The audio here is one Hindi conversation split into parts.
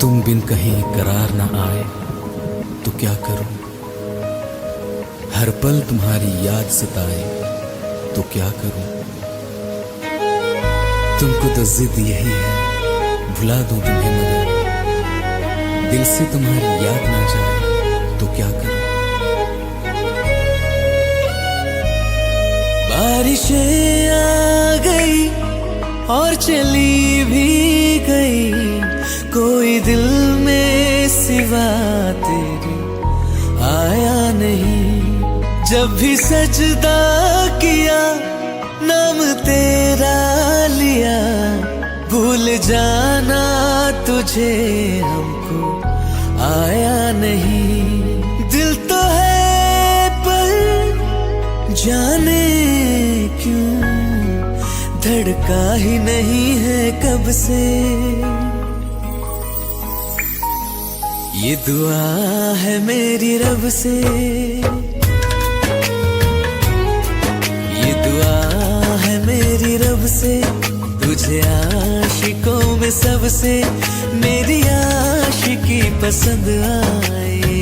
तुम बिन कहीं करार न आए तो क्या करूं, हर पल तुम्हारी याद सताए तो क्या करूं। तुमको तो जिद यही है भुला दूं तुम्हें, मगर दिल से तुम्हारी याद ना जाए तो क्या करूं। बारिशें आ गई और चली भी गई, कोई दिल में सिवा तेरे आया नहीं। जब भी सजदा किया नाम तेरा लिया, भूल जाना तुझे हमको आया नहीं। दिल तो है पर जाने क्यों धड़का ही नहीं है कब से। ये दुआ है मेरी रब से, ये दुआ है मेरी रब से, तुझे आशिकों में सबसे मेरी आशिकी पसंद आए,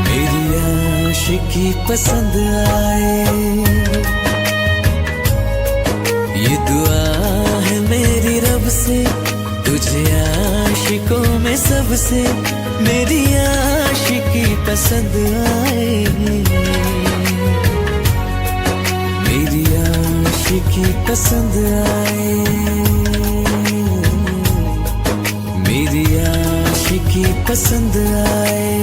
मेरी आशिकी पसंद आए। ये दुआ है मेरी रब से, तुझे आशिकों में सबसे मेरी आशिकी पसंद आए, मेरी आशिकी पसंद आए, मेरी आशिकी पसंद आए।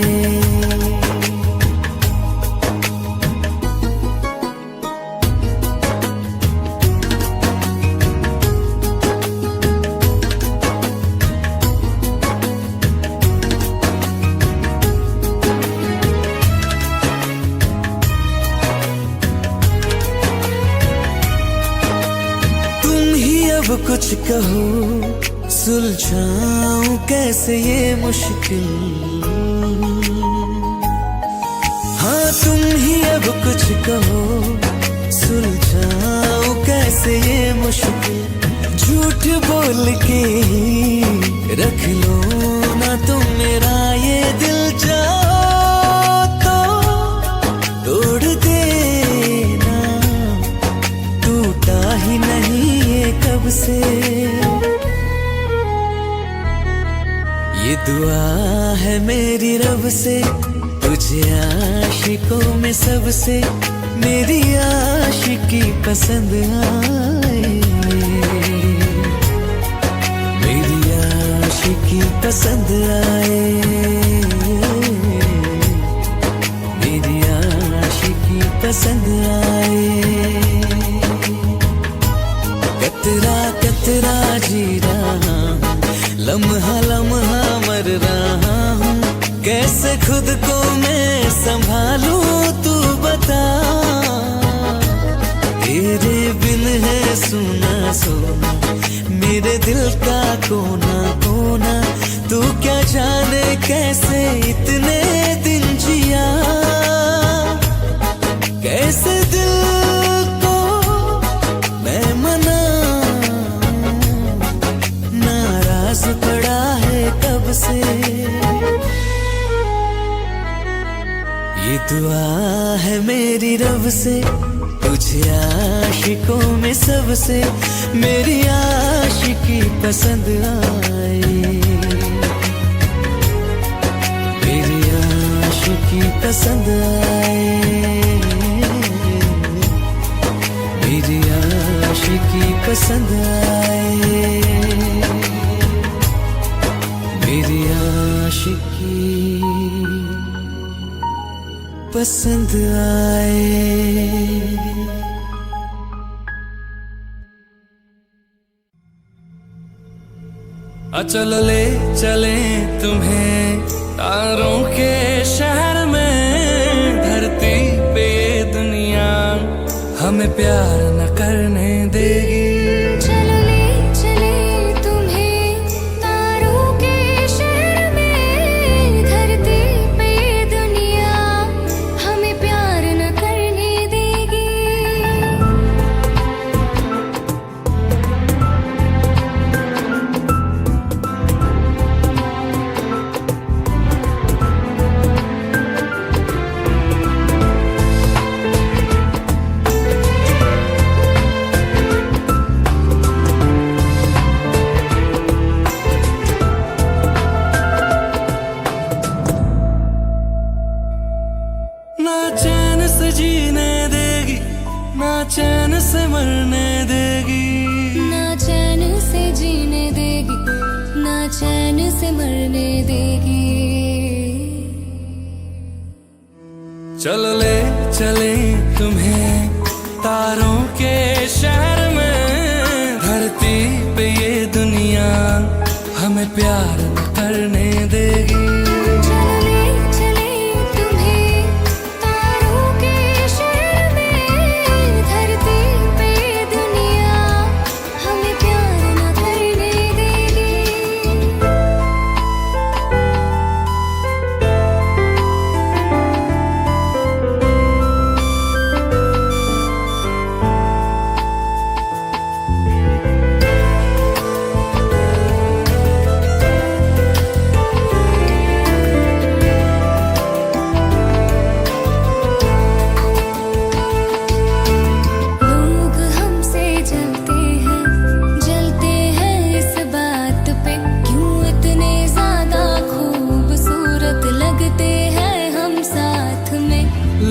अब कुछ कहो सुलझाऊं कैसे ये मुश्किल, हाँ तुम ही अब कुछ कहो सुलझाऊं कैसे ये मुश्किल। झूठ बोल के ही रख लो ना तुम मेरा ये दिल, जाओ तो तोड़ देना, टूटा ही नहीं कब से। ये दुआ है मेरी रब से, तुझे आशिकों में सबसे मेरी आशिकी पसंद आए, मेरी आशिकी पसंद आए, मेरी आशिकी पसंद आए। कतरा कतरा जी रहा हूँ, लम्हा लम्हा मर रहा हूँ, कैसे खुद को मैं संभालूं तू बता। तेरे बिन है सुना सोना मेरे दिल का कोना कोना, तू क्या जाने कैसे इतने दिन जिया, कैसे दिल पड़ा है कब से। ये दुआ है मेरी रब से, तुझे आशिकों में सबसे मेरी आशिकी पसंद आए, मेरी आशिकी पसंद आए, मेरी आशिकी पसंद आए, मेरी आशिकी पसंद आए। चलो ले चले तुम्हें तारों के शहर में, धरती पे ये दुनिया हमें प्यार न करने देगी। चले तुम्हें तारों के शहर में। धरती पे ये दुनिया हमें प्यार न करने देगी।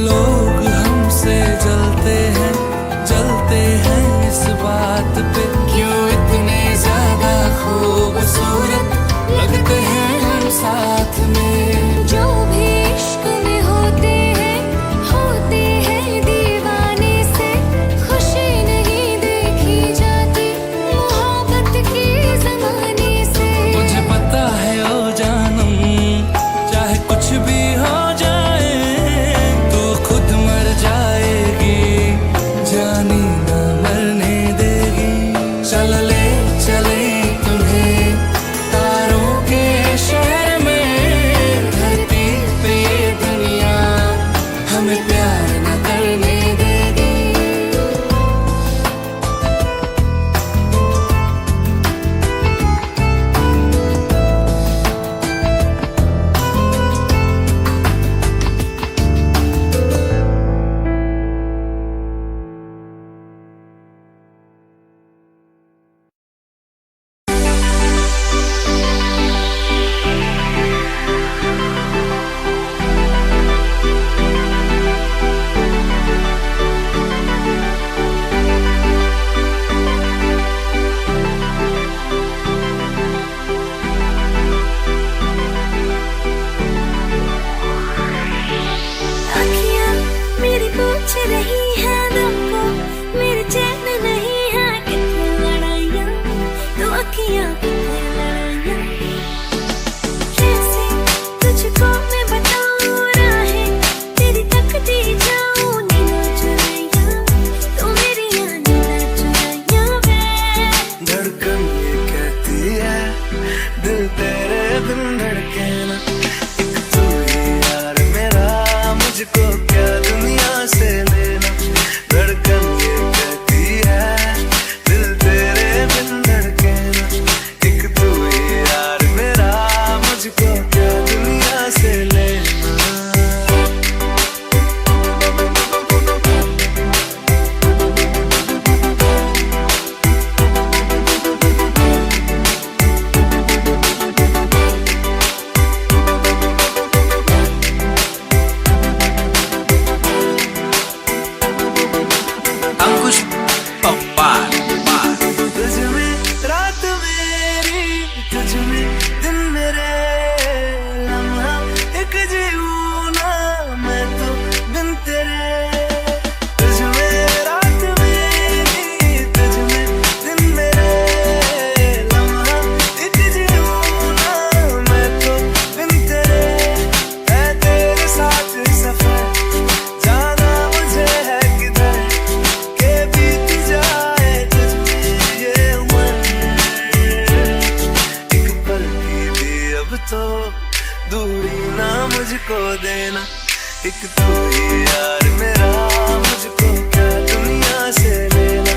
लोग हमसे जलते हैं इस बात पे, क्यों इतने ज्यादा खूबसूरत लगते हैं हम साथ में। जो भी इश्क में होते हैं दीवाने से, खुशी नहीं देखी जाती मोहब्बत के जमाने से। मुझे पता है ओ जानम, चाहे कुछ भी हो जाए जानी न मरने देगी। चले तुम्हें तारों के शहर में। धरती पे ये दुनिया हमें प्यार न करने देगी। पूछ रही है दिल को, मेरे चैन नहीं है कितनी लड़ाइयाँ, तो अखियाँ कितनी लड़ाइयाँ। कैसे तुझको मैं बताऊँ राहें, तेरी तकती जाऊँ नीना चुराइयाँ, तो मेरी नीना चुराइयाँ वे। धड़कन ये कहती है दिल तेरे बिन धड़के ना, एक तू ही यार मेरा, मुझको क्या दुनिया से लेना। धड़कन ये कहती है दिल तेरे बिन धड़के ना, एक तू ही यार मेरा, मुझको क्या दुनिया से लेना। तुझ में रात मेरी, तुझ में दिन मेरे, लम्हा एक जीऊँ ना मैं तो बिन तेरे। तुझ में रात मेरी, तुझ में दिन मेरे, लम्हा एक जीऊँ ना मैं तो बिन तेरे। है तेरे साथ सफर, जाना मुझे है किधर, के बीत जाए तुझ में ये उम्र। एक पल की भी अब तो दूरी ना मुझको देना, एक तू ही यार मेरा, मुझको क्या दुनिया से लेना।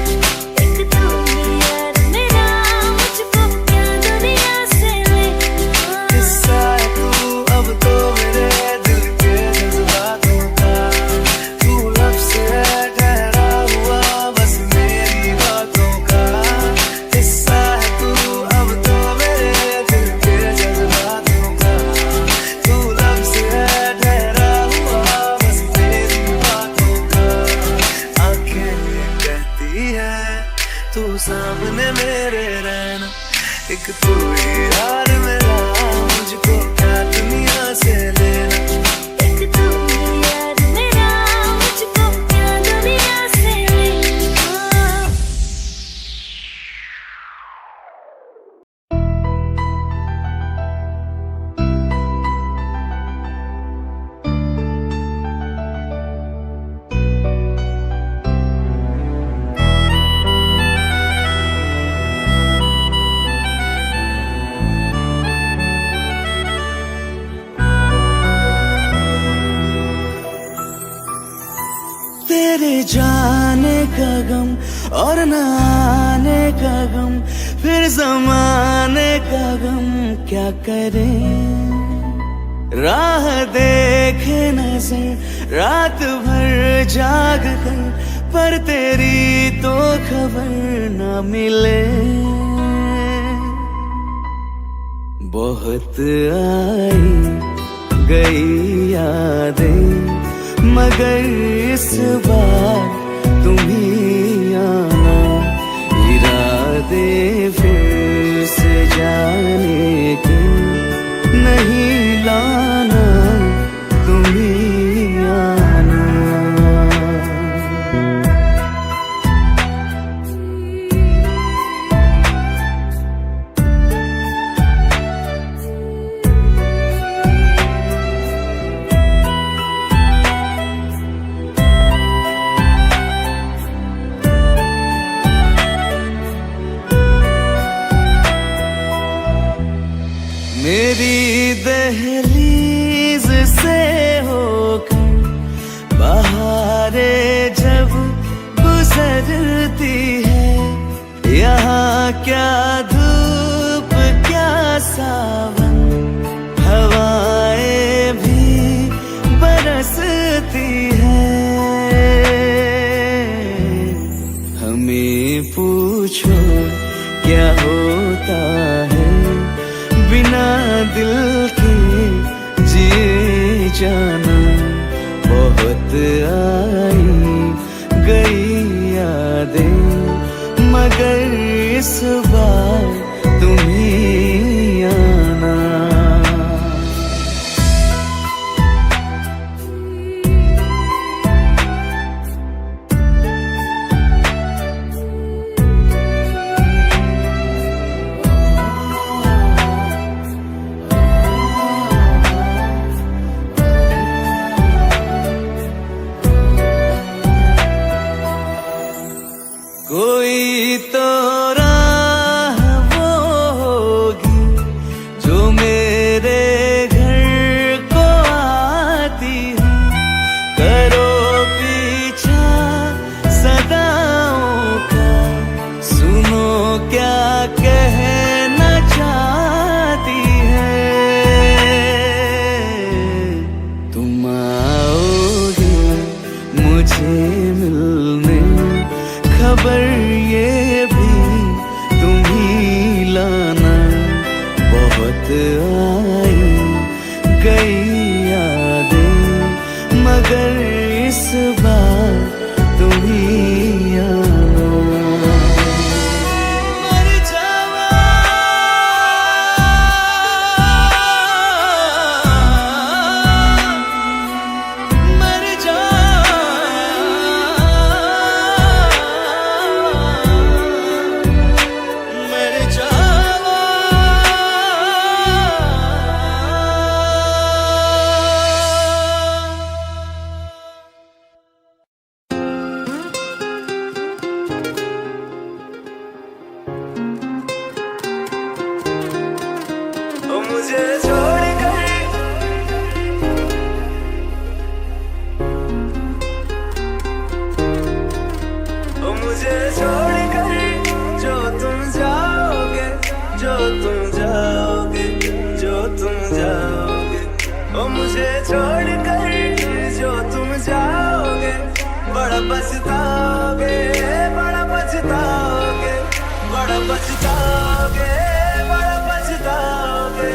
एक तू ही यार मेरा, मुझको क्या दुनिया से लेना। किस्सा है तू अब तो मेरे दिल के जज्बातों का, तू लफ्ज़ है ठहरा हुआ बस मेरी बातों का। किस्सा है तू अब तो मेरे दिल के जज्बातों का, तू लफ्ज़ है ठहरा हुआ बस मेरी बातों का। आंखें ये कहती है तू सामने मेरे रहना, एक तू ही यार मेरा, मुझको क्या दुनिया से लेना। एक तू ही यार मेरा, मुझको का गम और न आने का गम, फिर जमाने का गम क्या करें। राह देखे नजर रात भर जाग कर, पर तेरी तो खबर न मिले। बहुत आई गई यादें, मगर इस बार तुम ही आना। इरादे फिर से जाने के नहीं लाना, तुम ही आना। मेरी दहलीज से होकर बहारें जब गुजरती है, यहाँ क्या धूप क्या सावन, हवाएं भी बरसती है। हमें पूछो क्या होता है बिना दिल के जिए जाना। बहुत आई गई यादें, मगर इस बार तुम ही आना। कोई तो राह वो होगी जो मेरे घर को आती है। करो पीछा सदाओं का, सुनो क्या कहना चाहती है। तुम आओगे मुझे मिलने, खबर ये भी तुम ही लाना। बहुत आई गई यादें, मगर इस बार तुम ही आना। मर जावा मर जा मुझे छोड़कर, मुझे छोड़कर जो तुम जाओगे, जो तुम जाओगे, जो तुम जाओगे। ओ मुझे छोड़कर जो तुम जाओगे, बड़ा पछताओगे, बड़ा पछताओगे, बड़ा पछताओगे, बड़ा पछताओगे।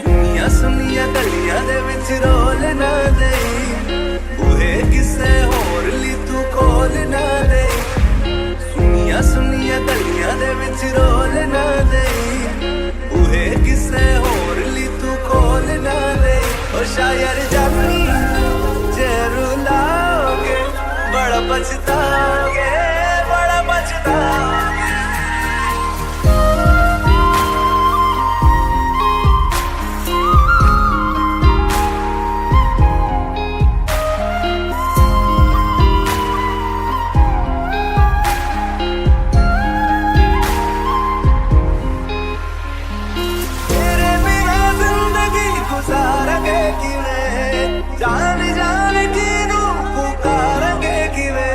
सुनिया सुनिया गलियां दे विच रोल ना दे, बूहे किसे होर ली तू खोल ना दे। सुनिया सुनिया गलियां दे विच रोल ना दे, बूहे किसे होर ली तू खोल ना दे। ओ शायर जानी जे रुलाओगे, बड़ा पछताओगे, बड़ा पछताओगे। जान जान की नू पुकारेंगे कि वे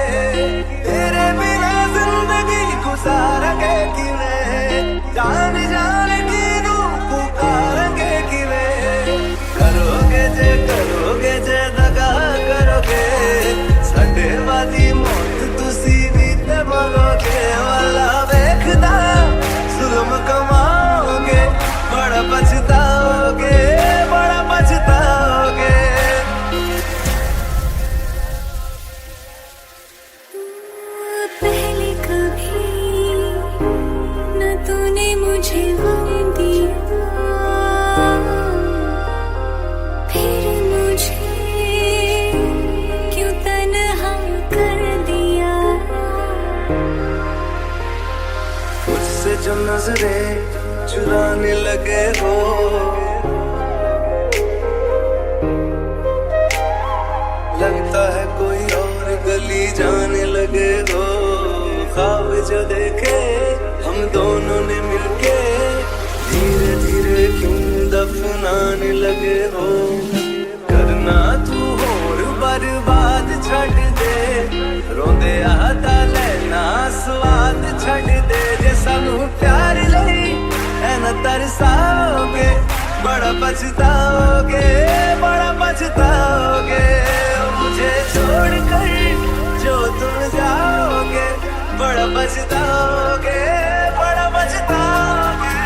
तूने मुझे गम दिया, फिर मुझे क्यों तन्हा कर दिया। मुझसे जो नजरें चुराने लगे हो, लगता है कोई और गली जाने लगे हो। ख्वाब जो देखे हम दोनों ने मिलके, धीरे धीरे क्यों दफनाने लगे हो। करना तू होर बर्बाद छड़ दे, रोंदे आता लेना स्वाद छड़ दे। जे सानू प्यार लई ऐना तरसाओगे, बड़ा पछताओगे, बड़ा पछताओगे। मुझे छोड़ कर जो तुम जाओगे, बड़ा पछताओगे, बड़ा पछताओगे।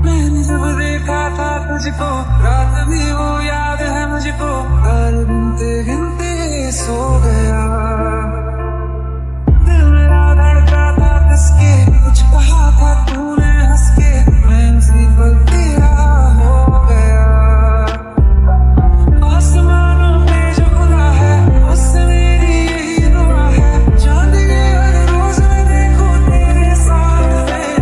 मैंने जब देखा था तुझको, रात भी वो याद है मुझको, हर गिनते गिनते सो गया। दिल मेरा धड़का था कसके, कुछ कहा था तूने हंस के, मैं उसी पल तेरा हो गया। आसमानों पे जो खुदा है, उससे मेरी यही दुआ है, चांद के हर रोज मैं देखूं तेरे साथ में।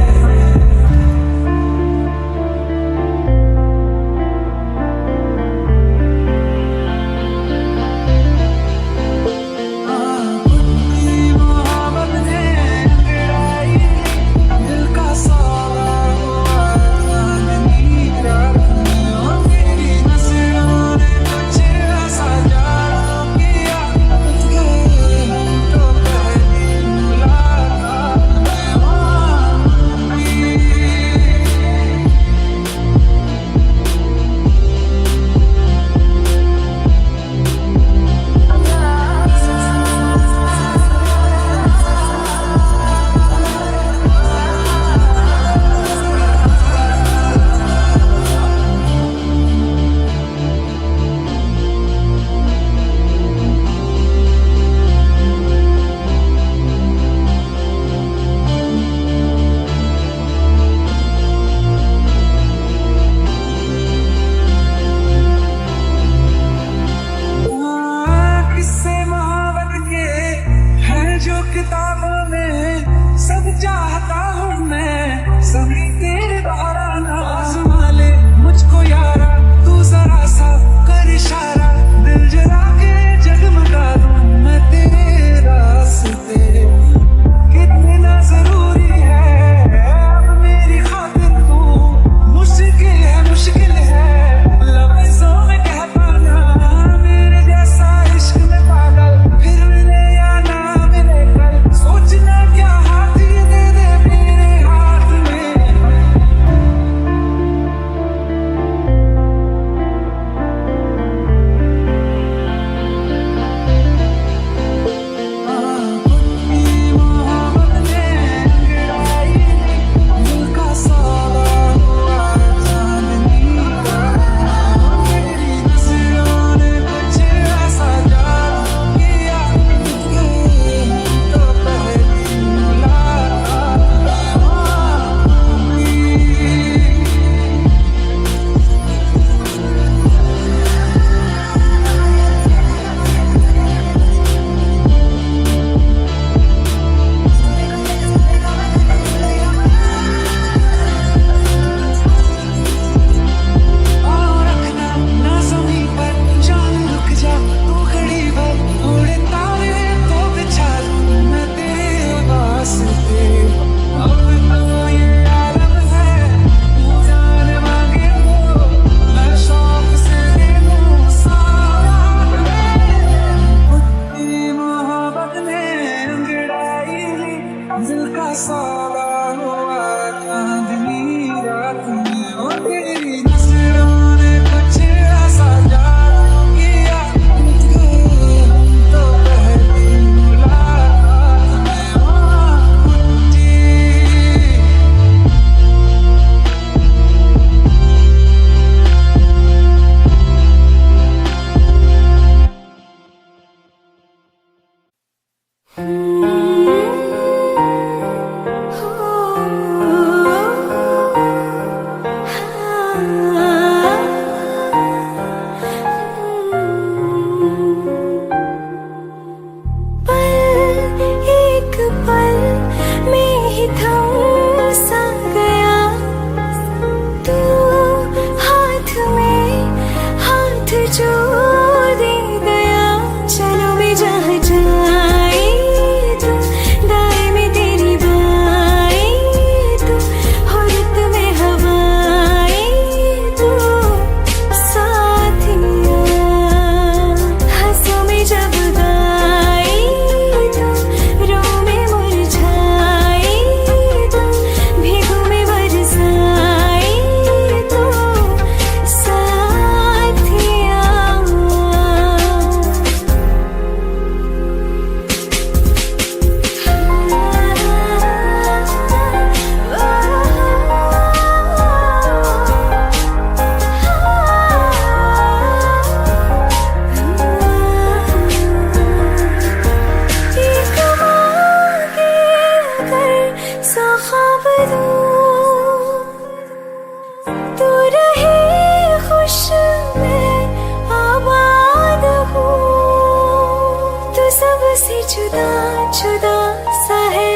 से जुदा जुदा सा है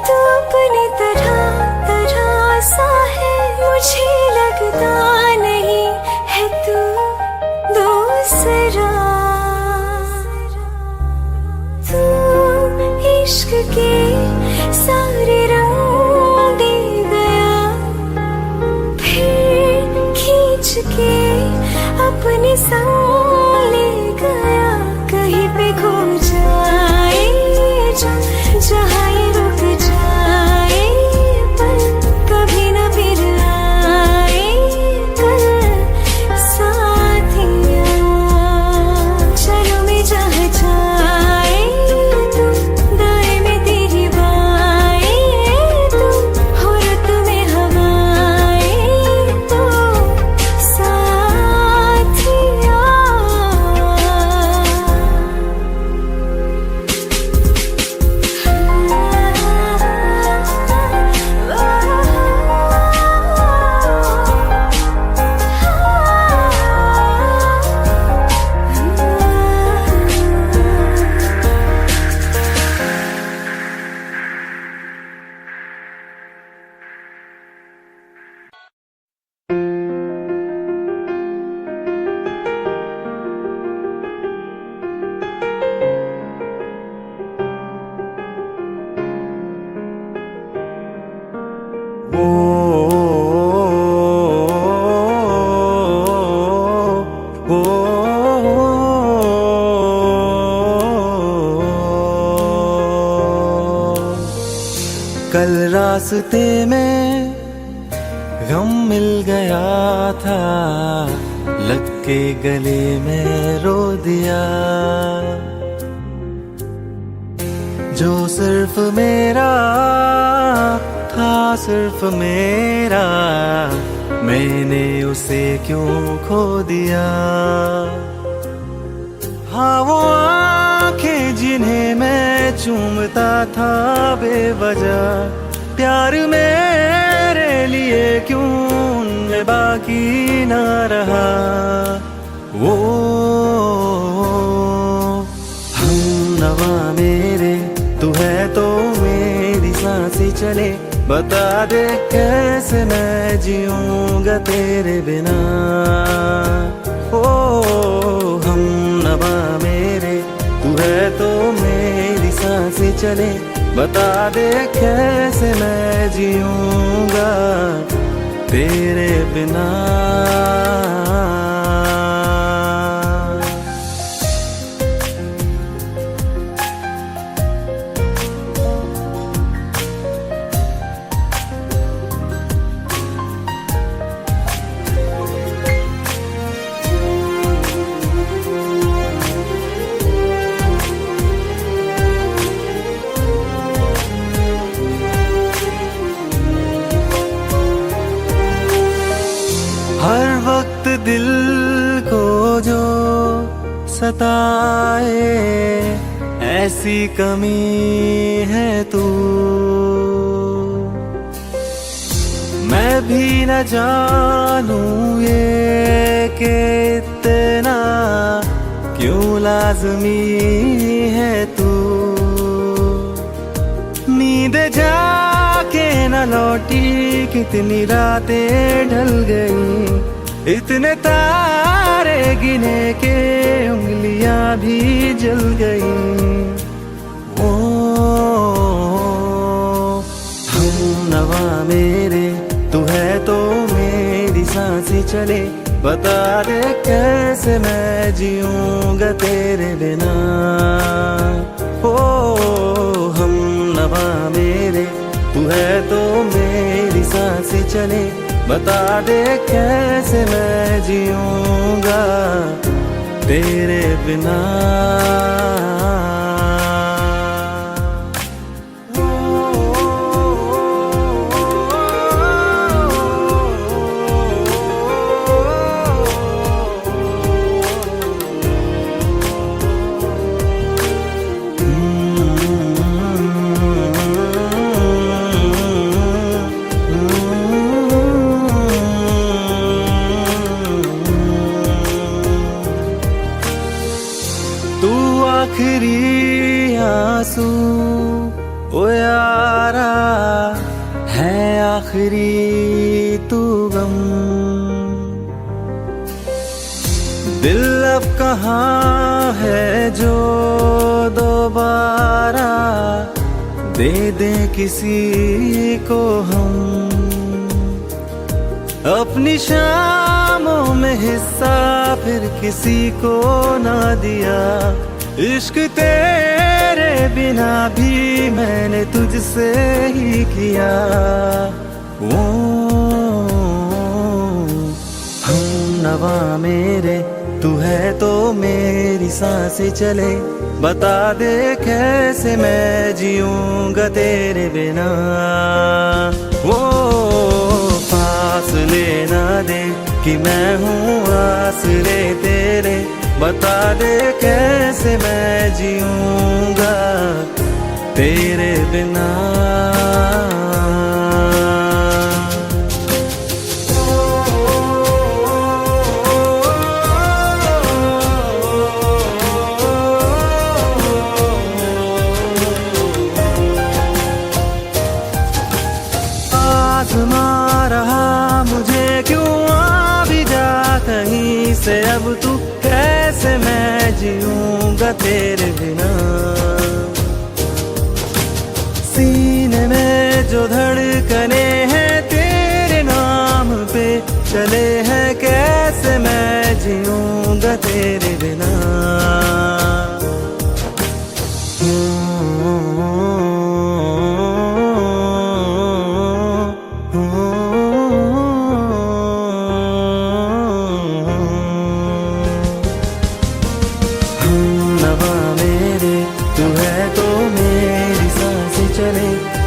तू अपनी तरह तरह सा है मुझे लगता नहीं है तू दूसरा तू इश्क के सारे रंग दे गया फिर खींच के अपने संग ले गया कहीं पे खो जाए जहाँ ये रुक जाए पर कभी न फिर आए कल साथिया चलो मैं जहाँ जाए तुम दाएं में तेरी बाएं तुम हो रुत में हवाएं तो साथिया कल रास्ते में गम मिल गया था लग के गले में रो दिया जो सिर्फ मेरा था सिर्फ मेरा मैंने उसे क्यों खो दिया हाँ वो आंखें जिन्हें मैं चूमता था बेवजह प्यार मेरे लिए क्यों उनमें बाकी ना रहा वो हम नवा मेरे तू है तो मेरी सांसें चले बता दे कैसे मैं जीऊंगा तेरे बिना ओ हम नवा मेरे तू है तो मेरी सांसें चले बता दे कैसे मैं जीऊंगा तेरे बिना हर वक्त दिल को जो सताए ऐसी कमी है तू मैं भी न जानूं ये कि इतना क्यों लाज़मी है तू नींद जाके न लौटी कितनी रातें ढल गई इतने तारे गिने के उंगलियां भी जल गई ओ हम नवा मेरे तू है तो मेरी सांसें चले बता दे कैसे मैं जीऊंगा तेरे बिना ओ हम नवा मेरे तू है तो मेरी सांसें चले बता दे कैसे मैं जीऊंगा तेरे बिना तू आखिरी आंसू ओ यारा है, आखिरी तू गम। दिल अब कहाँ है जो दोबारा दे दे किसी को हम। अपनी शामों में हिस्सा फिर किसी को ना दिया। इश्क तेरे बिना भी मैंने तुझसे ही किया। वो हम नवा मेरे, तू है तो मेरी सांसें चले। बता दे कैसे मैं जीऊंगा तेरे बिना। वो फासले ना दे कि मैं हूँ आसरे तेरे। बता दे कैसे मैं जीऊंगा तेरे बिना। आज़मा रहा मुझे क्यों आ भी जा कहीं से। अब तू कैसे मैं जीऊंगा तेरे बिना। सीने में जो धड़कने हैं तेरे नाम पे चले हैं। कैसे मैं जीऊंगा तेरे बिना।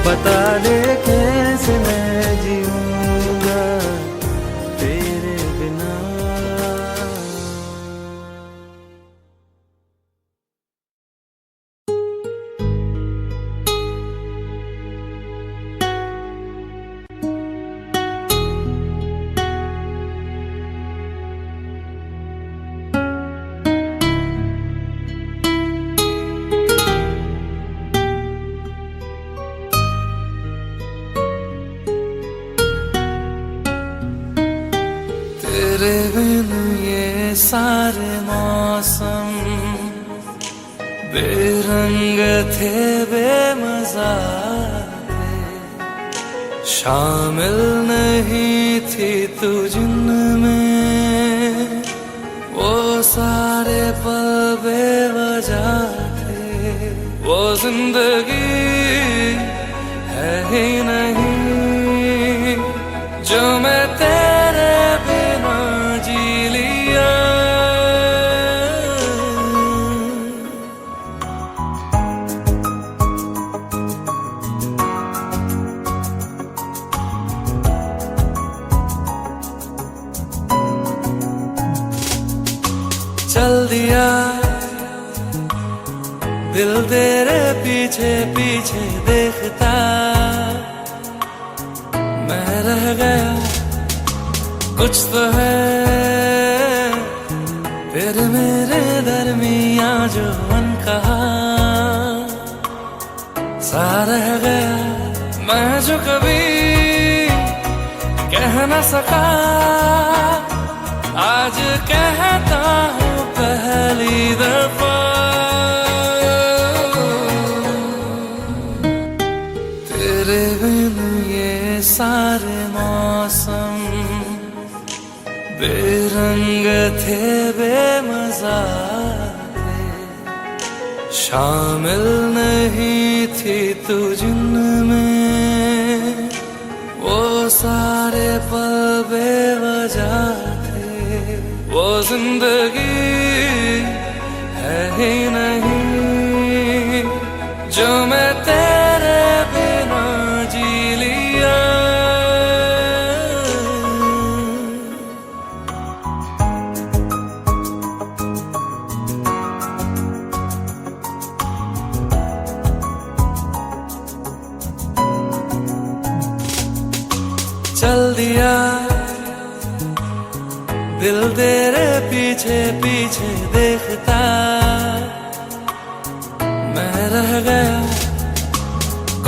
बता दे कैसे मैं जीऊंगा तेरे बिना। तेरे बिन ये सारे मौसम बेरंग थे, बेमज़ा थे। शामिल नहीं थी तू जिनमें, वो सारे पल बेवजह थे। वो जिंदगी है ही नहीं जो मैं तेरे बिना जी लिया। चल दिया दिल तेरे पीछे पीछे देखता, मैं रह गया कुछ तो है फिर मेरे दरमियां जो अनकहा सा रह गया। मैं जो कभी कह न सका आज कहता हूँ पहली दफा। तेरे बिन ये सारे मौसम बेरंग थे, बेमज़ा थे। शामिल नहीं थी तू जिनमें, वो सारे पल बेवजह थे। वो जिंदगी है ही नहीं जो मैं तेरे बिना जी लिया। चल दिया दिल तेरे पीछे पीछे देखता,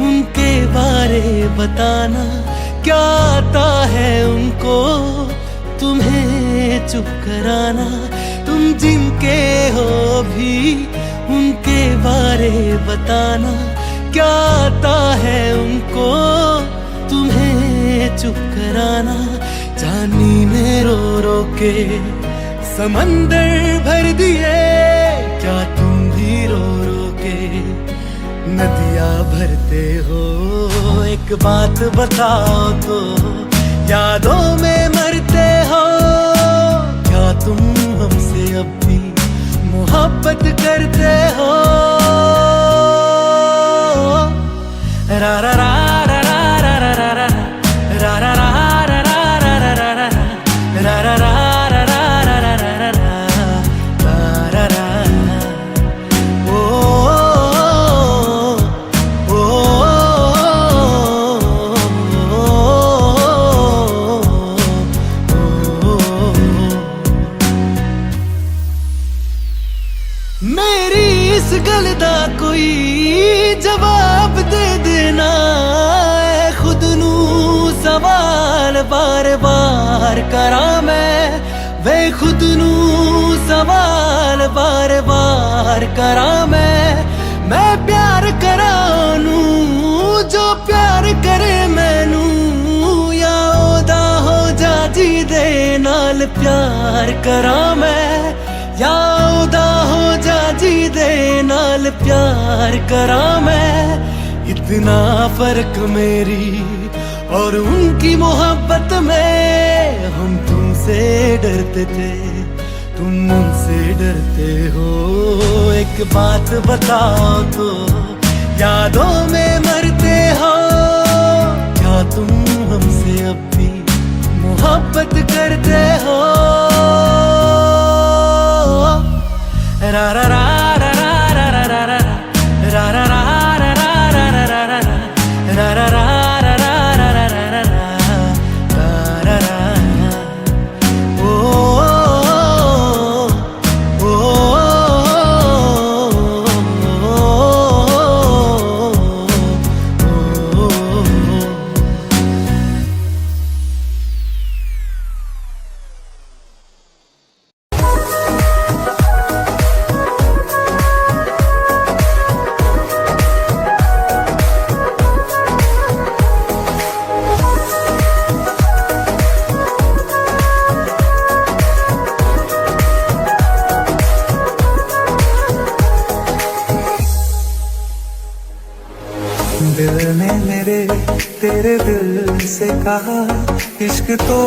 उनके बारे बताना क्या आता है उनको, तुम्हें चुप कराना। तुम जिनके हो भी उनके बारे बताना क्या आता है उनको, तुम्हें चुप कराना। जानी ने रो रो के समंदर भर दिए, क्या तुम भी रो रो के नदियाँ भरते हो। एक बात बताओ तो यादों में मरते हो, क्या तुम हमसे अब भी मोहब्बत करते हो। रा रा रा रा रा रा रा रा रा रा रा रा रा रा रा रा रा रा रा। मेरी इस गल दा कोई जवाब दे देना, खुद नू सवाल बार बार करा मैं, वे खुद नू सवाल बार बार करा मैं प्यार करा नू जो प्यार करे मैनू, या ओदा हो जा जी दे नाल प्यार करा मैं, या ओदा हो जा जी दे नाल प्यार करा मैं। इतना फर्क मेरी और उनकी मोहब्बत में, हम तुमसे डरते थे तुम उनसे डरते हो। एक बात बताओ तो यादों में मरते हो, क्या तुम हमसे अब भी मोहब्बत करते हो। रा रा रा रा रा रा रा रा रा रा रा रा रा रा रा रा रा रा रा। दिल ने मेरे तेरे दिल से कहा, इश्क तो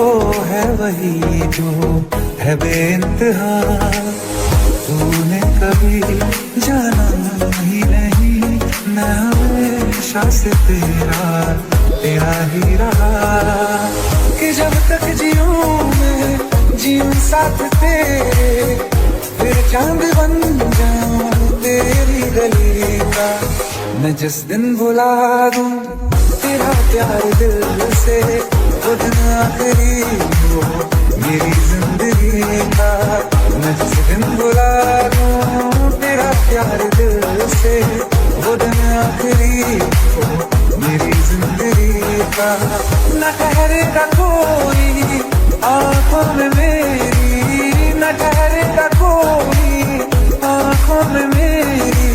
है वही जो है बेइंतहा। तूने कभी जाना ही नहीं, मैं हमेशा से तेरा ही रहा। कि जब तक जीऊं मैं जीऊं साथ तेरे, फिर चांद बन जाऊं तेरी गली का। मैं जिस दिन भुला दूं तेरा प्यार दिल से, वो दिन आखिरी हो मेरी जिंदगी का। मैं जिस दिन भुला दूं तेरा प्यार दिल से, वो दिन आखिरी हो मेरी जिंदगी का। न ठहरेगा कोई आंखों में मेरी, न ठहरेगा कोई आंखों में मेरी,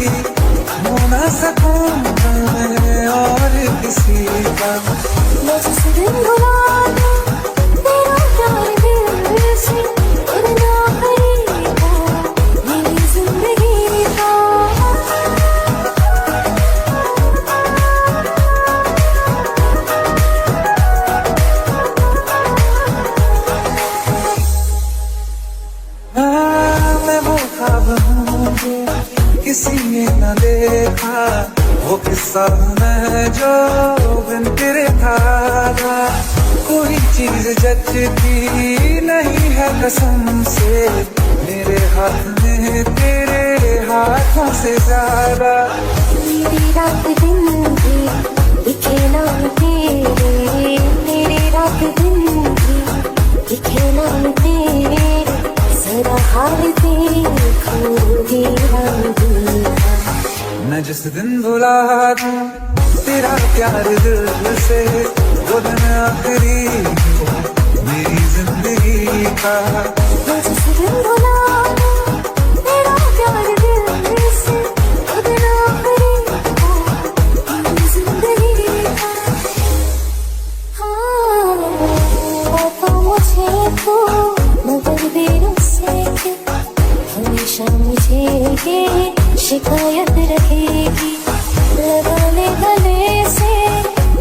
हो ना सकूंगा मैं और किसी का। मैं जिस दिन भुला दूं तेरा प्यार दिल से, वो दिन आखिरी हो मेरी जिंदगी का। मैं वो ख्वाब हूँ किसी ने न देखा, वो किस्सा मैं जो बिन तेरे था। कोई चीज जचती नहीं है कसम से, मेरे हाथ में तेरे हाथों से ज्यादा। मेरी रात दिन भी दिखे नाम तेरे, मेरी रात दिन भी दिखे नाम तेरे, जरा हाल देखो मेरा। मैं जिस दिन भुला दूं तेरा प्यार दिल से वो दिन आखिरी हो मेरी जिंदगी का। मैं जिस दिन भुला दूं तेरा प्यार दिल से वो दिन आखिरी हो मेरी जिंदगी का। हाँ आता मुझे तो मगर देर से हमेशा मुझे ये शिकायत रहेगी। लगा ले गले से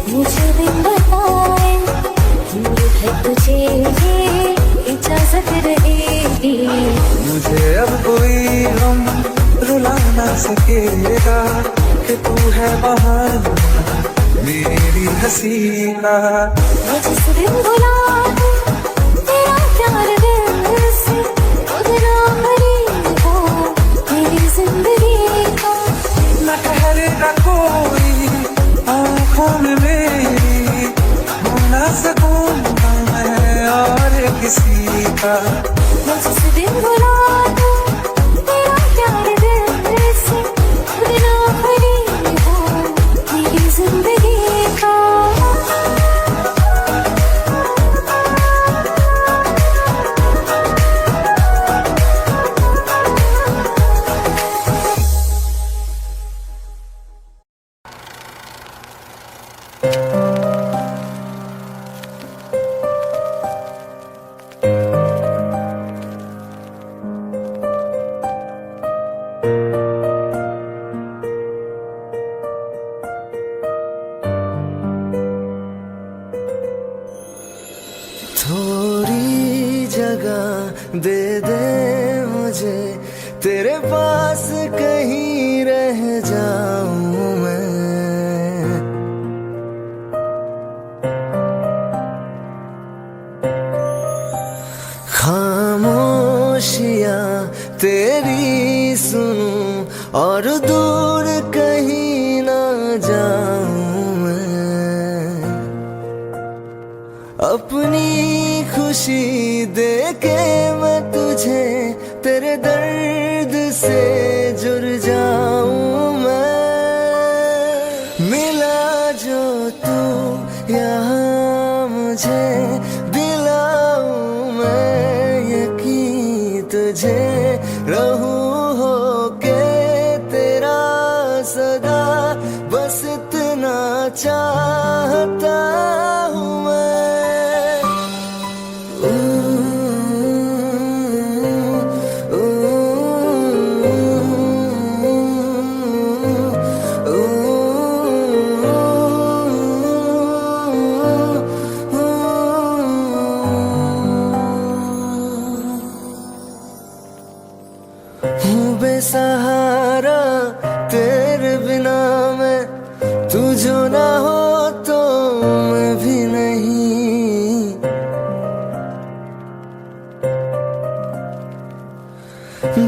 मुझे दिन बताए दूर है तुझे ये इजाजत रहेगी। मुझे अब कोई गम रुला ना सकेगा कि तू है बहाना मेरी हंसी का। मैं जिस दिन भुला दूं तेरा प्यार दिल से वो दिन आखिरी हो मेरी जिंदगी का। न ठहरेगा कोई आँखों में मेरी हो ना सकूंगा मैं और किसी का। मैं जिस दिन भुला दूं तेरा प्यार दिल से वो दिन आखिरी हो मेरी जिंदगी का। थोड़ी जगह दे दे मुझे तेरे पास कहीं रह जाऊं मैं। खामोशियां तेरी सुनूं और दूर कहीं ना जाऊं मैं। अपनी खुशी दे के मैं तुझे तेरे दर्द से जुड़ जाऊं मैं। मिला जो तू यहाँ मुझे दिलाऊं मैं यकीन तुझे रहूं हो के तेरा सदा बस इतना चाहता हूँ मैं। हूँ बेसहारा तेरे बिना मैं, तू जो ना हो तो मैं भी नहीं।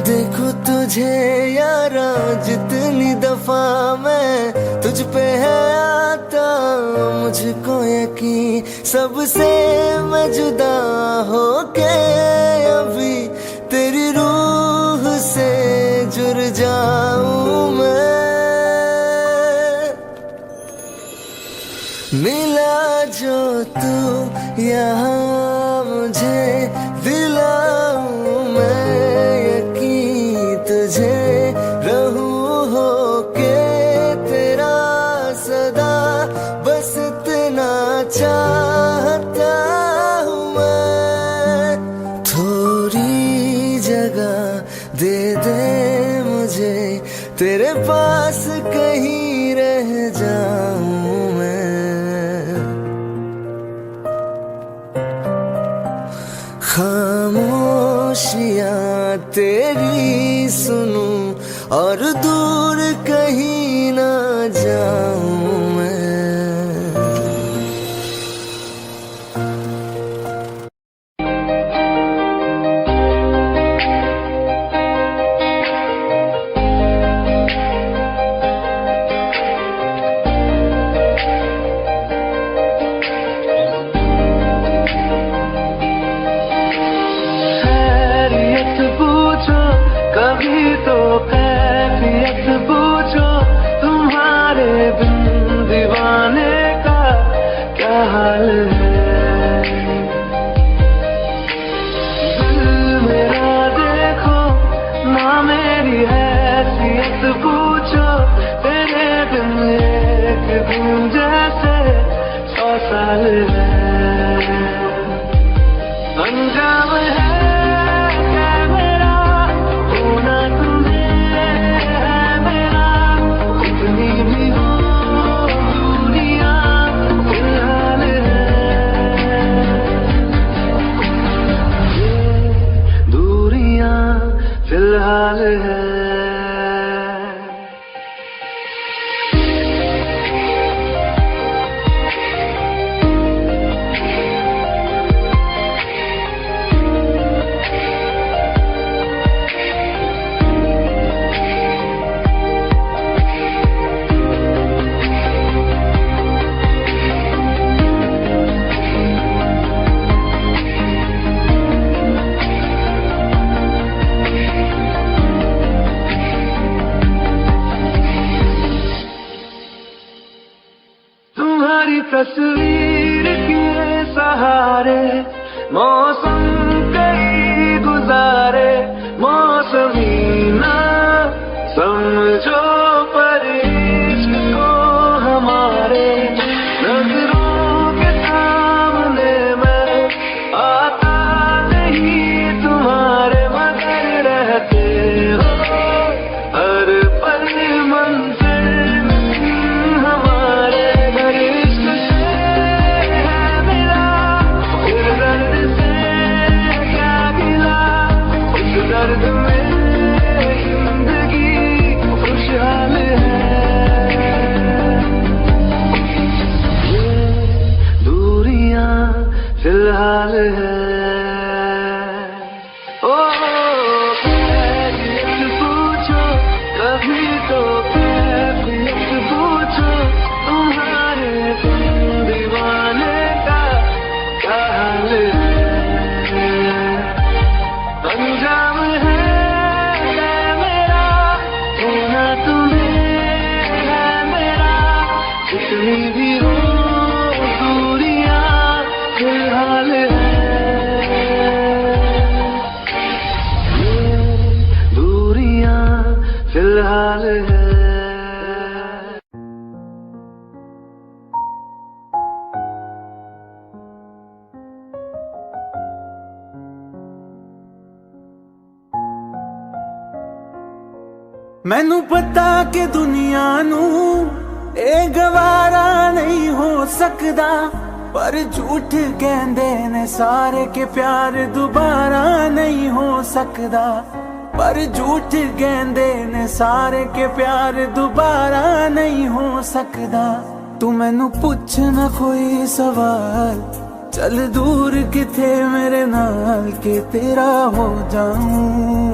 देखो तुझे यारा जितनी दफा मैं तुझ पे है आता मुझको यकीन सबसे मैं जुदा हो के अभी तेरी रूह से जुड़ जाऊं मैं। मिला जो तू यहाँ मुझे दिलाऊं मैं यकीन तुझे रहूं हो के तेरा सदा बस इतना चाहता हूँ मैं। थोड़ी जगह दे दे मुझे तेरे पास कहीं रह जाऊं मैं। खामोशियां तेरी सुनूं और दूर कहीं ना जाऊं मैं। कभी तो कैफियत पूछो तुम्हारे बिन दीवाना तस्वीर के सहारे मौसम कई गुजारे, मौसमी ना समझो पर इश्क को हमारे, नजरों के सामने मैं आता नहीं तुम्हारे, मगर रहते हो हर पल मंजिल हमारे, हर इश्क से है मिला फिर दर्द से क्या गिला, इस दर्द में जिंदगी खुशहाल है। ये दूरियां फिलहाल है। ओ कैफियत पूछो कभी तो, कैफियत पूछो तुम्हारे तुम दीवाने का क्या हाल है। अंजाम है मेरा होना तुम्हें है मेरा, जितनी भी हो दूरियां फिलहाल है। ये दूरियां फिलहाल है। मैनू पता कि दुनिया नू ए गवारा नहीं हो सकदा, पर झूठ कहंदे ने सारे के प्यार दोबारा नहीं हो सकदा, पर झूठ कहंदे ने सारे के प्यार दोबारा नहीं हो सकदा। तू मैनू पुछ ना कोई सवाल, चल दूर किथे मेरे नाल के तेरा हो जाऊं,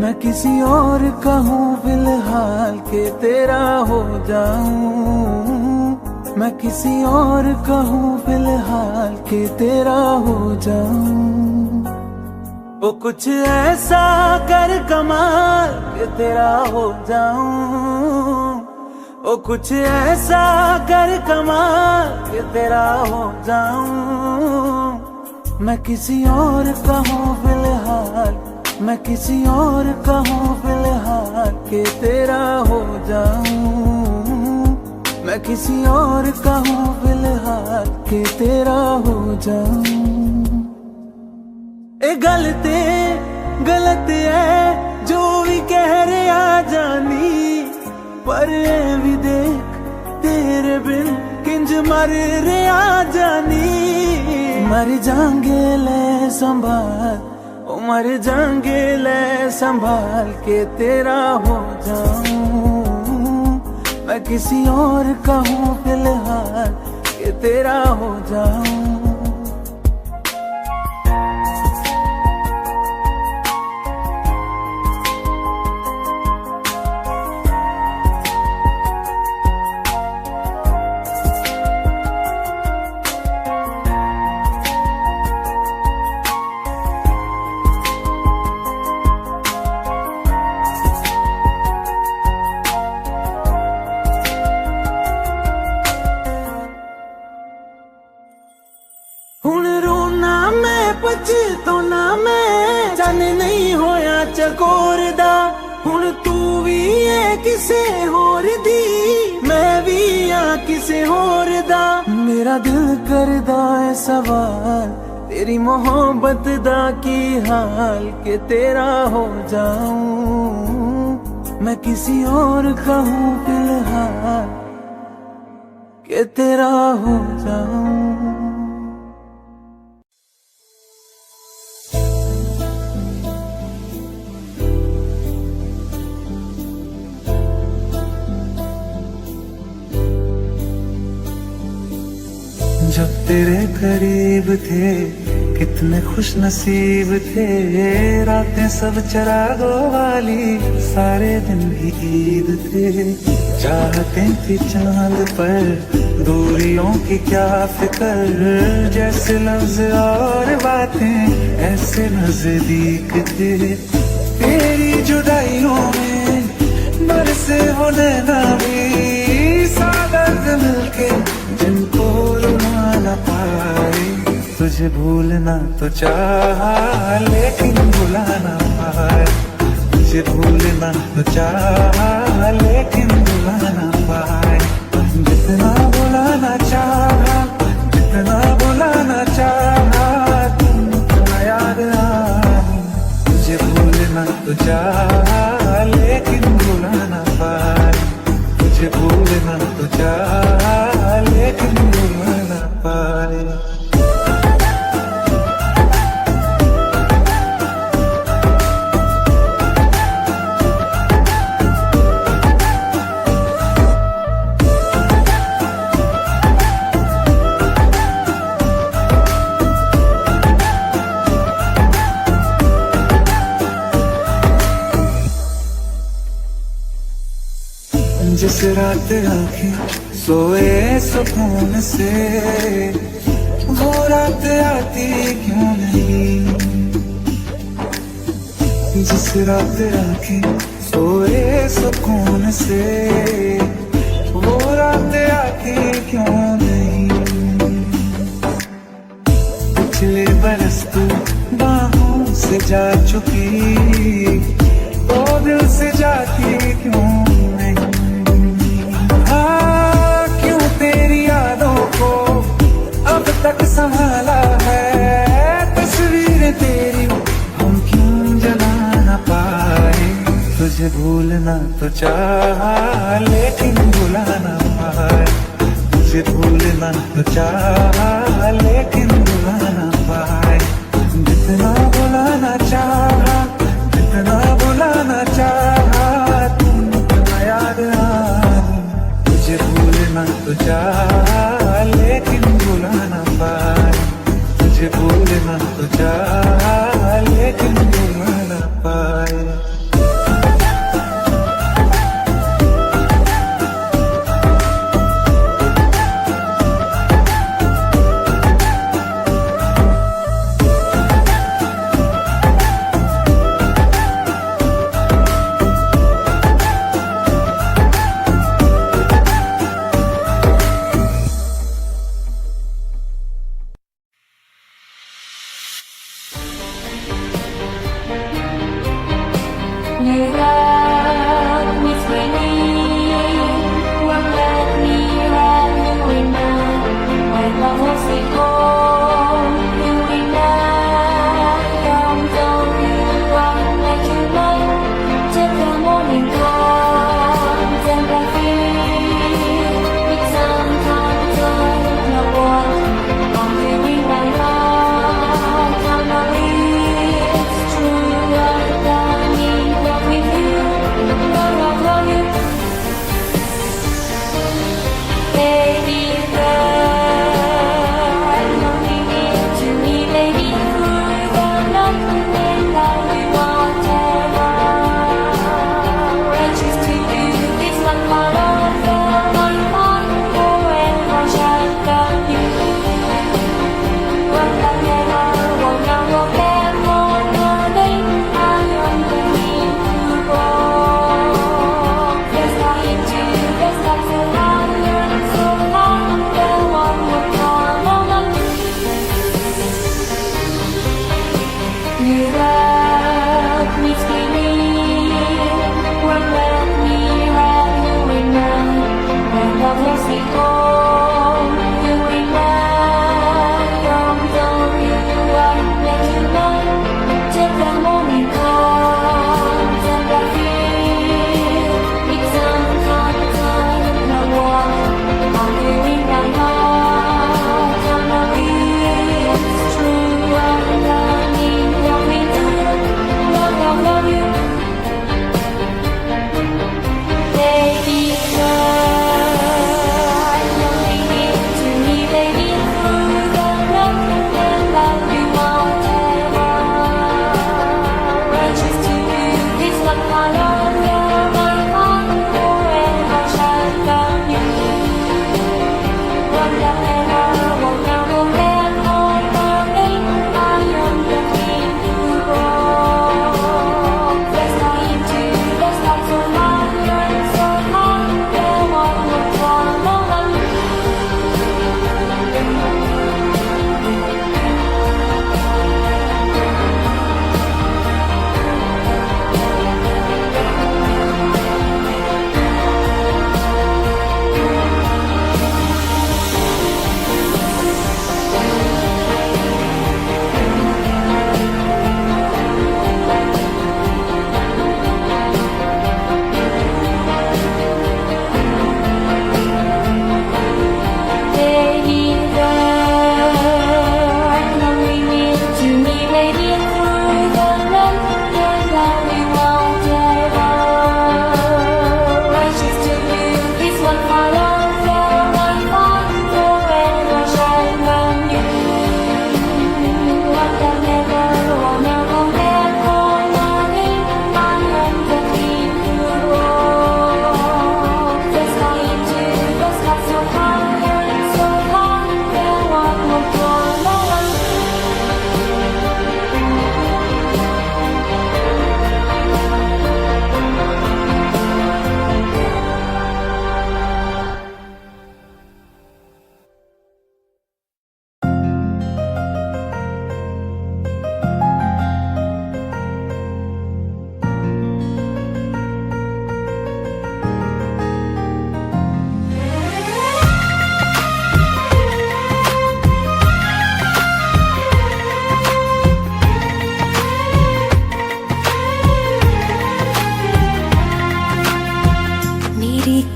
मैं किसी और का हूँ फिलहाल के तेरा हो जाऊं, मैं किसी और का हूँ फिलहाल के तेरा हो जाऊं। वो कुछ ऐसा कर कमाल के तेरा हो जाऊं, वो कुछ ऐसा कर कमाल के तेरा हो जाऊं, मैं किसी और का हूँ फिलहाल, मैं किसी और का हूँ फिलहाल के तेरा हो जाऊं, मैं किसी और का हूँ फिलहाल के तेरा हो जाऊं। ए गलत है जो भी कह रहे आ जानी, पर ए भी देख तेरे बिन किंज मर रे आ जानी। मर जाएंगे ले संभाल, मर जाएंगे ले संभाल के तेरा हो जाऊं, मैं किसी और का हूँ फिलहाल के तेरा हो जाऊं। हुण रोना मैं पछताना मैं, जाने नहीं होया चकोर दा, हुण तू भी है किसे होर दी, मैं भी आ किसे होर दा। मेरा दिल करदा है सवाल, तेरी मोहब्बत दा की हाल के तेरा हो जाऊं, मैं किसी और का हूँ फिलहाल के तेरा हो जाऊं। जब तेरे करीब थे कितने खुश नसीब थे, रातें सब चरागों वाली सारे दिन भी ईद थे। चाहते थी चांद पर दूरियों की क्या फिक्र, जैसे लफ्ज और बातें ऐसे नजदीक थे। तेरी जुदाइयों में बरसे वो नैना भी, सादर्द मिलके तुझे भूलना तो चाहा लेकिन भुला ना पाए, तुझे भूलना तो चाहा लेकिन भुला ना पाए। जितना भुलाना चाहा, जितना भुलाना चाहा, तुम याद आई। तुझे भूलना तो चाहा लेकिन भुला ना पाए, तुझे भूलना तो चाहा लेकिन भुला ना पाए। जिस रात आंखें सोए सुकून से, वो रात आती क्यों नहीं। जिस रात आंखें सोए सुकून से, वो रात आती क्यों नहीं। पिछले बरस तू बाहों से जा चुकी, तो दिल से जाती क्यों नहीं। क्यों तेरी यादों को अब तक संभाला है, तस्वीर तेरी हम क्यों जला ना पाए। तुझे भूलना तो चाहा लेकिन भुला ना पाए, तुझे भूलना तो चाहा लेकिन भुला ना पाए। जितना भुलाना चाहा, जितना भुलाना चाहा, तुम याद आई। तुझे भूलना तो चाहा लेकिन भुला ना पाए, तुझे भूलना तो चाहा लेकिन भुला ना पाए।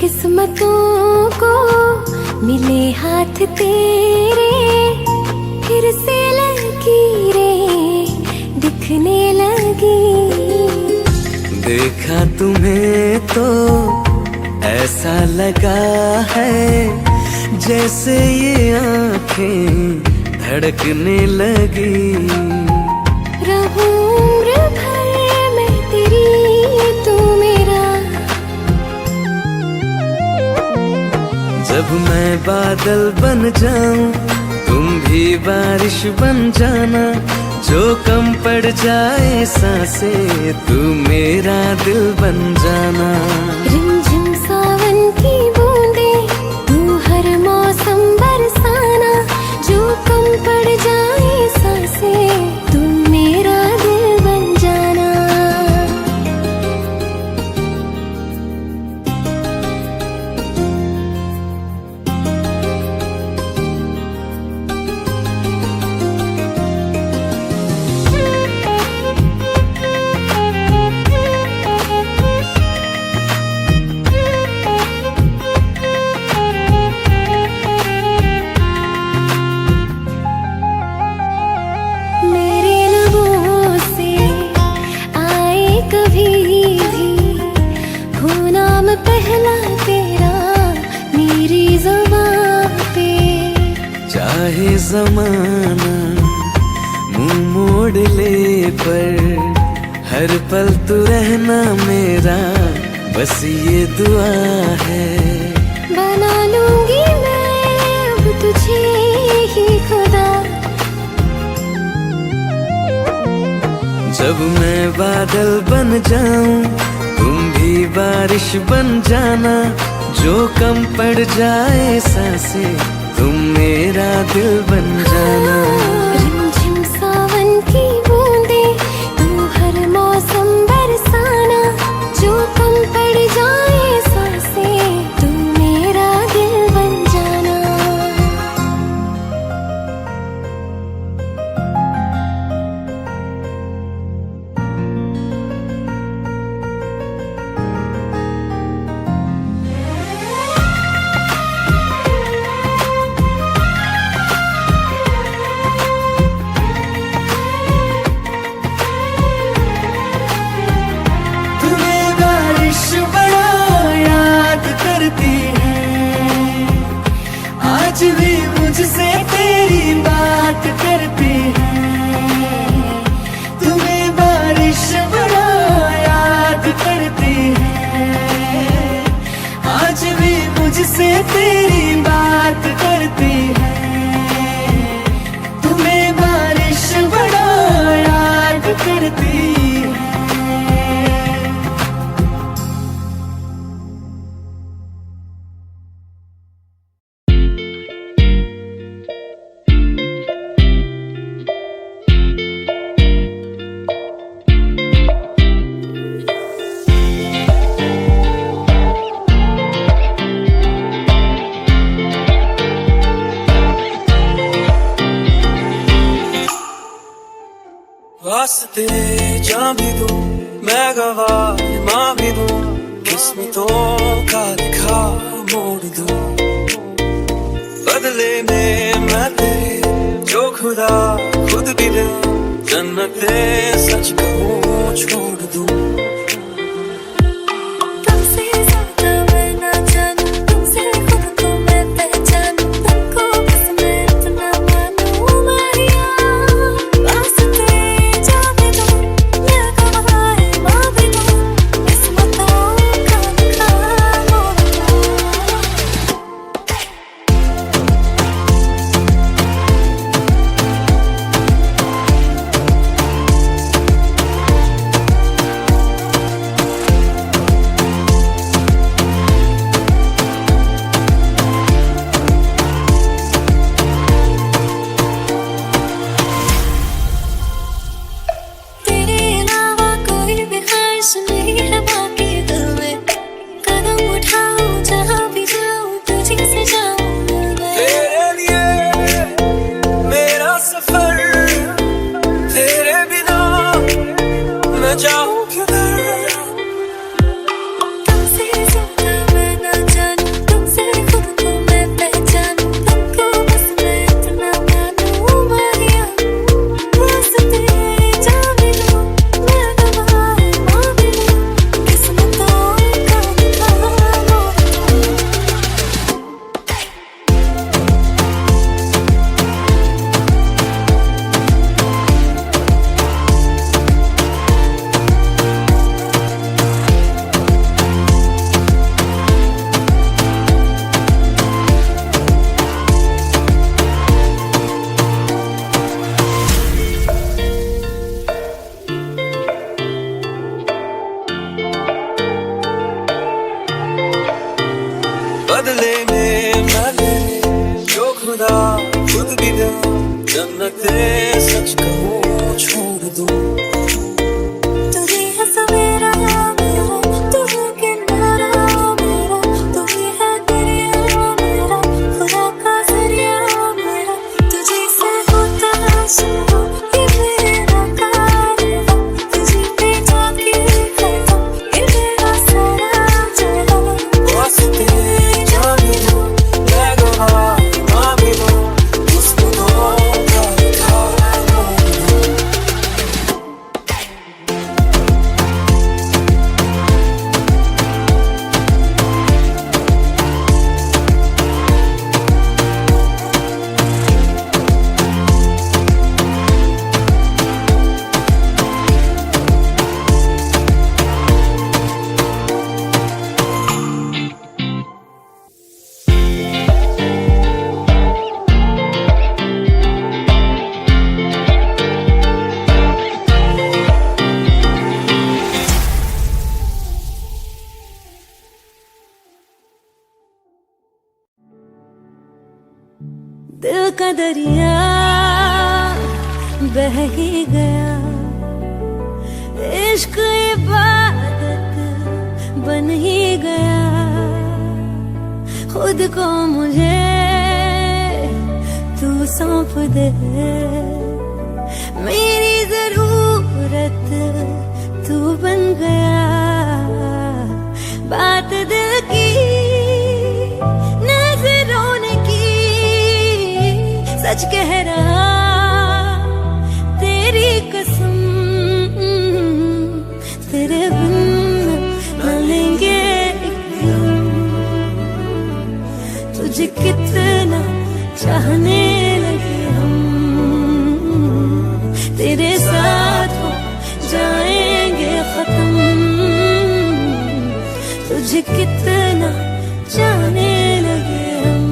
किस्मतों को मिले हाथ तेरे, फिर से लकीरें दिखने लगी। देखा तुम्हें तो ऐसा लगा है जैसे ये आंखें धड़कने लगी। रहूं उम्र भर मैं तेरी, तू मेरा। जब मैं बादल बन जाऊं तुम भी बारिश बन जाना, जो कम पड़ जाए सांसें तू मेरा दिल बन जाना। रिमझिम सावन की बूंदें तू हर मौसम बरसाना, जो कम पड़ जाए सांसें तू मेरा दिल बन जाना। मेरे लबों से आए कभी भी हो नाम पहला तेरा मेरी ज़ुबान पे। चाहे जमाना मुंह मोड़ ले पर हर पल तू रहना मेरा, बस ये दुआ है। बना लूंगी मैं अब तुझे ही खुदा। जब मैं बादल बन जाऊं तुम भी बारिश बन जाना, जो कम पड़ जाए सांसें तुम मेरा दिल बन जाना। रिमझिम सावन की बूंदें तू हर मौसम बरसाना, जो कम पड़ जाए सांसें तू मेरा दिल बन जाना। तुम्हें बारिश बड़ा याद करती है, आज भी मुझसे तेरी बात करती है। तुम्हें बारिश बड़ा याद करती है, आज भी मुझसे तेरी बात करती है। तुम्हें बारिश बड़ा याद करती है। वास्ते जा भी दूं मैं गवाह माँ भी दूं, किस्मतों का लिखा मोड़ दूं। बदले में मैं तेरे जो खुदा खुद भी दे, जन्नते सच कहूँ छोड़ दूं। तुमसे ज्यादा मैं ना जानूं, तुमसे खुद को मैं पहचानूं, तुमको बस मैं इतना मानूं माहिया। वास्ते जा भी दूं मैं गवाह माँ भी दूं, किस्मतों का लिखा मोड़ दूं। बदले में मैं जो खुदा खुद भी दे जन्नते सच कहूँ छोड़ दूँ तू ही है सवेरा मेरा, तू है किनारा मेरा, तू ही है दरिया मेरा, खुदा का जरिया मेरा। तुझे से होता शुरू ये मेरा कारवां, तुझे पे जाके खत्म ये मेरा सारा जहां। वास्ते जान दो मैं गवाह माँ भी दो उसको दो दिल का दरिया बह ही गया, इश्क इबादत बन ही गया। खुद को मुझे तू सौंप दे, मेरी जरूरत तू बन गया। बात दिल की नजरों ने की, सच कह रहा तेरी कसम, तेरे बिन न लेंगे एक दम। तुझे कितना चाहने लगे हम, तेरे साथ हो जाएंगे खत्म। तुझे कितना चाहने लगे हम।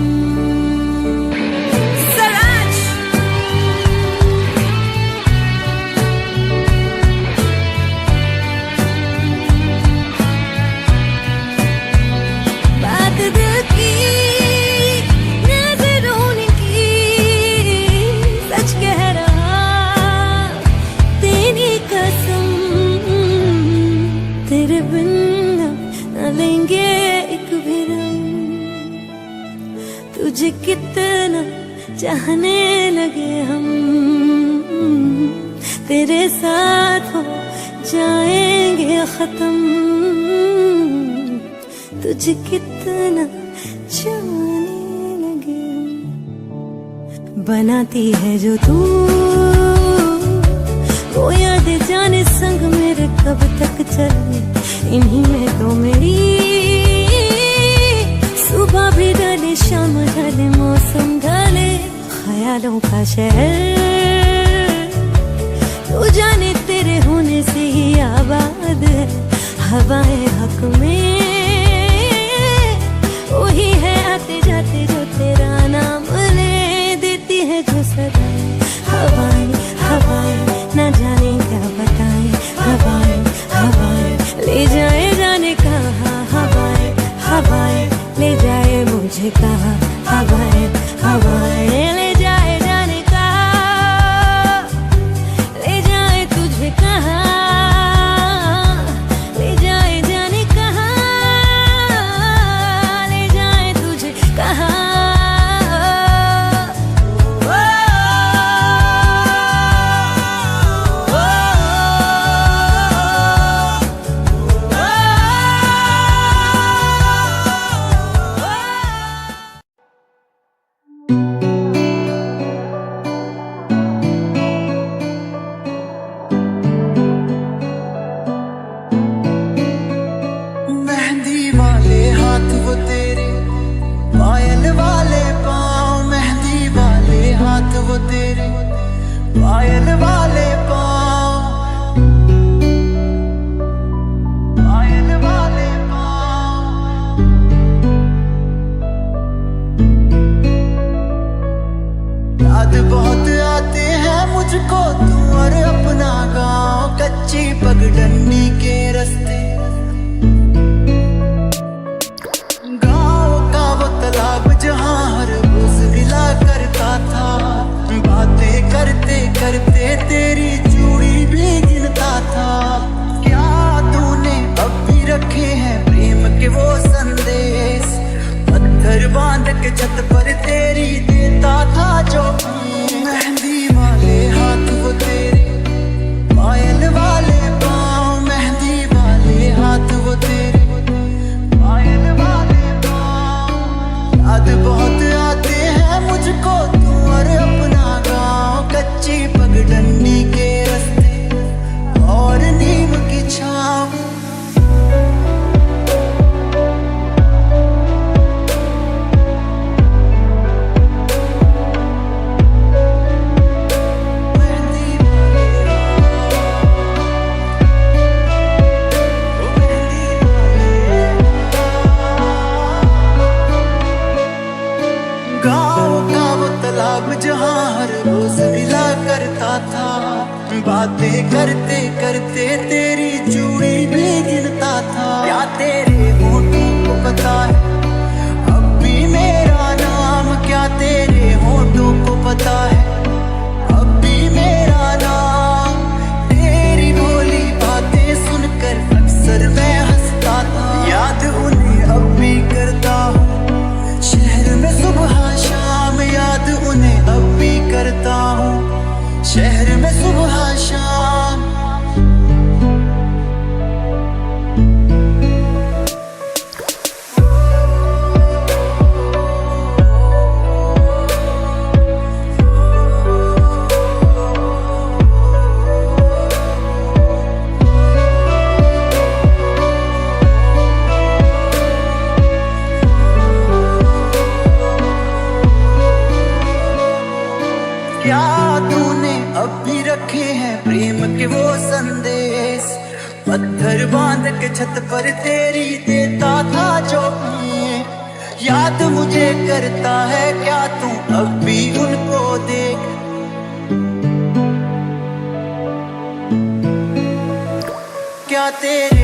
तेरे बिन न लेंगे एक भी दम। तुझे कितना चाहने लगे हम, तेरे साथ हो जाएंगे खत्म। तुझे कितना चाहने लगे हम। बनाती है जो तू वो याद जाने संग मेरे कब तक चले, इन्हीं में तो मेरी सुबह भी ढले शाम ढले मौसम ढले। ख्यालों का शहर तू जाने तेरे होने से ही आबाद है। हवाएं हक में वही है आते जाते जो तेरा नाम ले देती है जो सदाएं। हवाएं हवाएं न जाने क्या बताएं, हवाएं हवाएं ले जाए जाने कहाँ। हवाएं हवाएं ले जाए मुझे कहाँ, हवाएं हवाएं ले जाए जाने कहाँ। ले जाए तुझे कहाँ, ले जाए जाने कहाँ, ले जाए तुझे कहाँ। पायल वाले पाँव, पायल वाले पाँव। याद बहुत आते हैं मुझको तू और अपना गाँव, कच्ची पगडंडी के रास्ते। गाँव का वो बातें करते करते तेरी चूड़ी भी गिनता था। क्या तूने अब भी रखे हैं प्रेम के वो संदेश? पत्थर बांध के छत पर तेरी देता था जो मेहंदी वाले हाथ वो तेरे, पायल वाले पाँव, मेहंदी वाले हाथ वो तेरे, पायल वाले पाँव। याद बहुत आते हैं मुझको तू और अपना गाँव, कच्ची पगडंडी के रास्ते और नीम की छाँव। गाँव का वो तालाब जहाँ हर रोज मिला करता था। बातें करते करते तेरी चूड़ी भी गिनता था। क्या तेरे होठों को पता है अब भी मेरा नाम? क्या तेरे होठों को पता है अब भी मेरा नाम? तेरी भोली बातें सुनकर अक्सर मैं हंसता था। याद उन्हें अब भी करता हूँ शहर में सुबह शाम, याद उन्हें अब भी करता हूँ शहर में सुबह शाम। क्या तूने अब भी रखे हैं प्रेम के वो संदेश? पत्थर बांध के छत पर तेरी देता था जो याद मुझे करता है क्या तू अब भी उनको देख? क्या तेरे